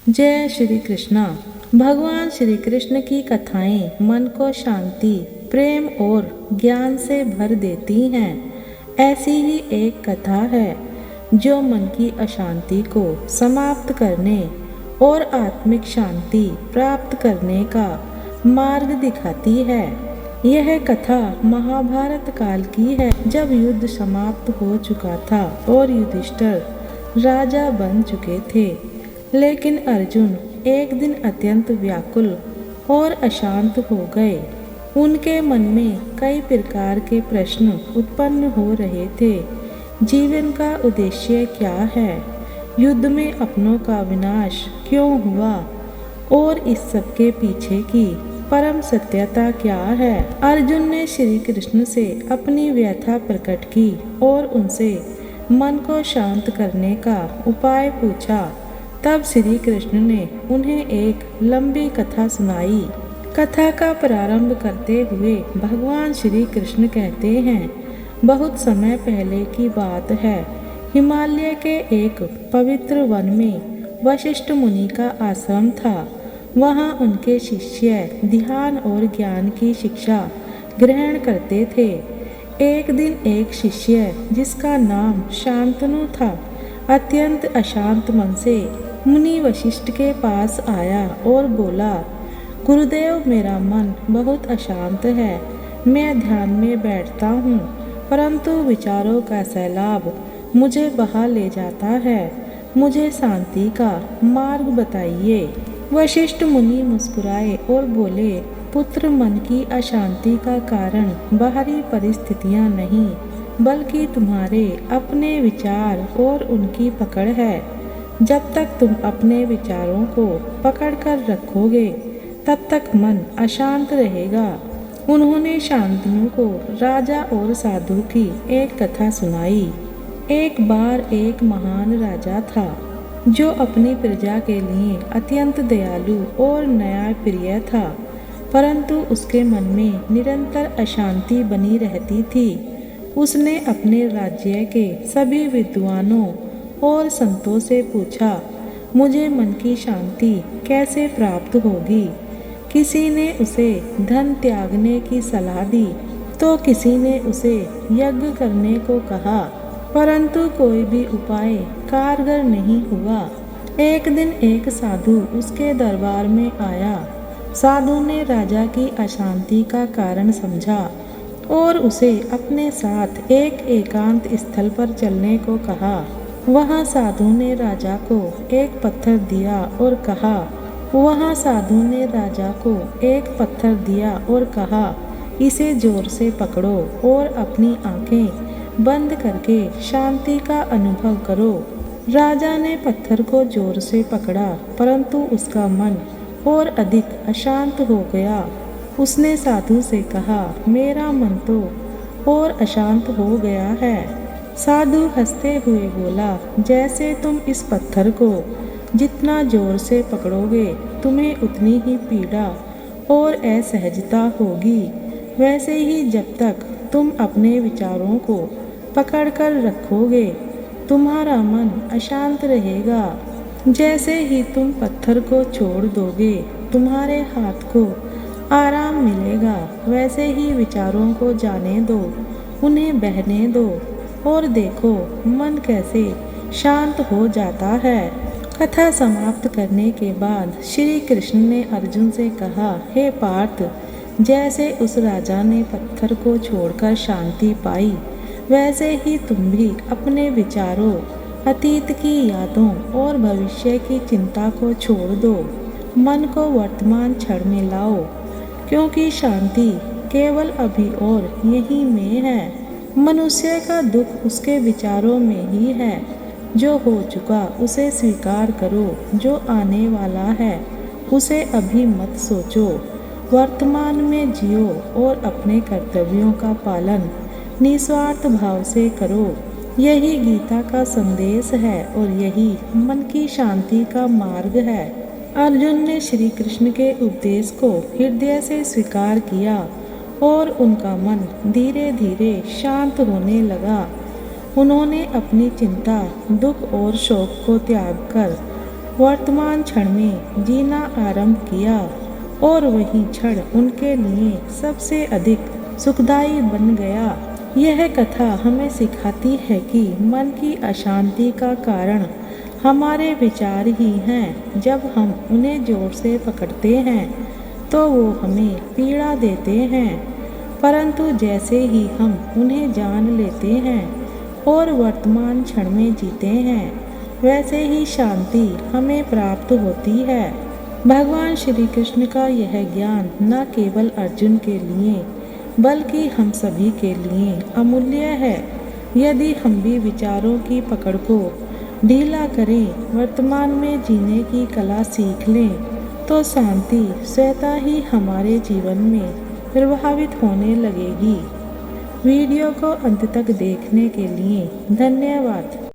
जय श्री कृष्णा। भगवान श्री कृष्ण की कथाएं मन को शांति, प्रेम और ज्ञान से भर देती हैं। ऐसी ही एक कथा है जो मन की अशांति को समाप्त करने और आत्मिक शांति प्राप्त करने का मार्ग दिखाती है। यह कथा महाभारत काल की है, जब युद्ध समाप्त हो चुका था और युधिष्ठिर राजा बन चुके थे। लेकिन अर्जुन एक दिन अत्यंत व्याकुल और अशांत हो गए। उनके मन में कई प्रकार के प्रश्न उत्पन्न हो रहे थे। जीवन का उद्देश्य क्या है? युद्ध में अपनों का विनाश क्यों हुआ? और इस सब के पीछे की परम सत्यता क्या है? अर्जुन ने श्री कृष्ण से अपनी व्यथा प्रकट की और उनसे मन को शांत करने का उपाय पूछा। तब श्री कृष्ण ने उन्हें एक लंबी कथा सुनाई। कथा का प्रारंभ करते हुए भगवान श्री कृष्ण कहते हैं, बहुत समय पहले की बात है। हिमालय के एक पवित्र वन में वशिष्ठ मुनि का आश्रम था। वहाँ उनके शिष्य ध्यान और ज्ञान की शिक्षा ग्रहण करते थे। एक दिन एक शिष्य जिसका नाम शांतनु था, अत्यंत अशांत मन से मुनि वशिष्ठ के पास आया और बोला, गुरुदेव, मेरा मन बहुत अशांत है। मैं ध्यान में बैठता हूँ, परंतु विचारों का सैलाब मुझे बहा ले जाता है। मुझे शांति का मार्ग बताइए। वशिष्ठ मुनि मुस्कुराए और बोले, पुत्र, मन की अशांति का कारण बाहरी परिस्थितियाँ नहीं, बल्कि तुम्हारे अपने विचार और उनकी पकड़ है। जब तक तुम अपने विचारों को पकड़ कर रखोगे, तब तक मन अशांत रहेगा। उन्होंने शांतनु को राजा और साधु की एक कथा सुनाई। एक बार एक महान राजा था जो अपनी प्रजा के लिए अत्यंत दयालु और न्यायप्रिय था, परंतु उसके मन में निरंतर अशांति बनी रहती थी। उसने अपने राज्य के सभी विद्वानों और संतों से पूछा, मुझे मन की शांति कैसे प्राप्त होगी? किसी ने उसे धन त्यागने की सलाह दी, तो किसी ने उसे यज्ञ करने को कहा, परंतु कोई भी उपाय कारगर नहीं हुआ। एक दिन एक साधु उसके दरबार में आया। साधु ने राजा की अशांति का कारण समझा और उसे अपने साथ एक एकांत स्थल पर चलने को कहा। वहाँ साधु ने राजा को एक पत्थर दिया और कहा, इसे जोर से पकड़ो और अपनी आंखें बंद करके शांति का अनुभव करो। राजा ने पत्थर को जोर से पकड़ा, परंतु उसका मन और अधिक अशांत हो गया। उसने साधु से कहा, मेरा मन तो और अशांत हो गया है। साधु हंसते हुए बोला, जैसे तुम इस पत्थर को जितना जोर से पकड़ोगे, तुम्हें उतनी ही पीड़ा और असहजता होगी। वैसे ही जब तक तुम अपने विचारों को पकड़ कर रखोगे, तुम्हारा मन अशांत रहेगा। जैसे ही तुम पत्थर को छोड़ दोगे, तुम्हारे हाथ को आराम मिलेगा। वैसे ही विचारों को जाने दो, उन्हें बहने दो और देखो मन कैसे शांत हो जाता है। कथा समाप्त करने के बाद श्री कृष्ण ने अर्जुन से कहा, हे पार्थ, जैसे उस राजा ने पत्थर को छोड़कर शांति पाई, वैसे ही तुम भी अपने विचारों, अतीत की यादों और भविष्य की चिंता को छोड़ दो। मन को वर्तमान क्षण में लाओ, क्योंकि शांति केवल अभी और यहीं में है। मनुष्य का दुख उसके विचारों में ही है। जो हो चुका उसे स्वीकार करो, जो आने वाला है उसे अभी मत सोचो। वर्तमान में जियो और अपने कर्तव्यों का पालन निस्वार्थ भाव से करो। यही गीता का संदेश है और यही मन की शांति का मार्ग है। अर्जुन ने श्री कृष्ण के उपदेश को हृदय से स्वीकार किया और उनका मन धीरे धीरे शांत होने लगा। उन्होंने अपनी चिंता, दुख और शोक को त्याग कर वर्तमान क्षण में जीना आरंभ किया और वही क्षण उनके लिए सबसे अधिक सुखदायी बन गया। यह कथा हमें सिखाती है कि मन की अशांति का कारण हमारे विचार ही हैं। जब हम उन्हें जोर से पकड़ते हैं तो वो हमें पीड़ा देते हैं, परंतु जैसे ही हम उन्हें जान लेते हैं और वर्तमान क्षण में जीते हैं, वैसे ही शांति हमें प्राप्त होती है। भगवान श्री कृष्ण का यह ज्ञान न केवल अर्जुन के लिए बल्कि हम सभी के लिए अमूल्य है। यदि हम भी विचारों की पकड़ को ढीला करें, वर्तमान में जीने की कला सीख लें, तो शांति स्वतः ही हमारे जीवन में प्रभावित होने लगेगी। वीडियो को अंत तक देखने के लिए धन्यवाद।